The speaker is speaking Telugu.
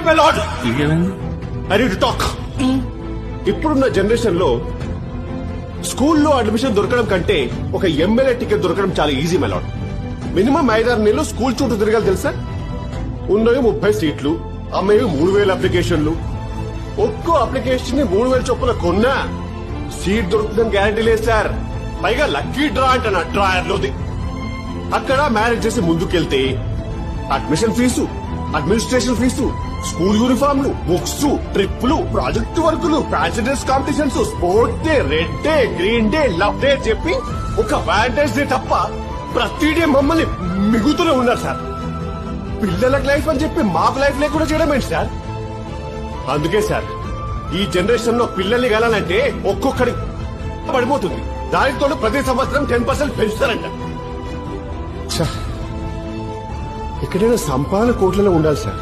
My lord, I need to talk. ఇప్పుడున్న జనరేషన్ లో స్కూల్లో అడ్మిషన్ దొరకడం కంటే ఒక ఎమ్మెల్యే టికెట్ దొరకడం చాలా ఈజీ మై లార్డ్. మినిమం 5-6 నెలలు స్కూల్ చుట్టూ తిరగాలి తెలుసా. ఉన్నవి 30 సీట్లు, అమ్మేవి 3000 అప్లికేషన్లు. ఒక్కో అప్లికేషన్ ని 3000 చొప్పున కొన్నా సీట్ దొరుకుతుందని గ్యారంటీ లేదు సార్. పైగా లక్కీ డ్రా అంట డ్రాయర్లోది. అక్కడ మ్యారేజ్ చేసి ముందుకెళ్తే admission fee, administration fee, school యూనిఫామ్లు, బుక్స్, ట్రిప్లు, ప్రాజెక్ట్ వర్కులు, passengers competitions, sports day, red day, green day, love day చెప్పి ఒక వ్యాలంటైన్స్ డే తప్ప ప్రతి డే మమ్మల్ని మిగుతూనే ఉన్నారు సార్. పిల్లలకు లైఫ్ అని చెప్పి మాకు లైఫ్ లేకుండా చేయడం ఏంటి సార్? అందుకే సార్ ఈ జనరేషన్ లో పిల్లల్ని కలాలంటే ఒక్కొక్కడి పడిపోతుంది. దానితో ప్రతి సంవత్సరం 10% పెంచుతారంట. ఎక్కడైనా సంపాదన కోట్లలో ఉండాలి సార్.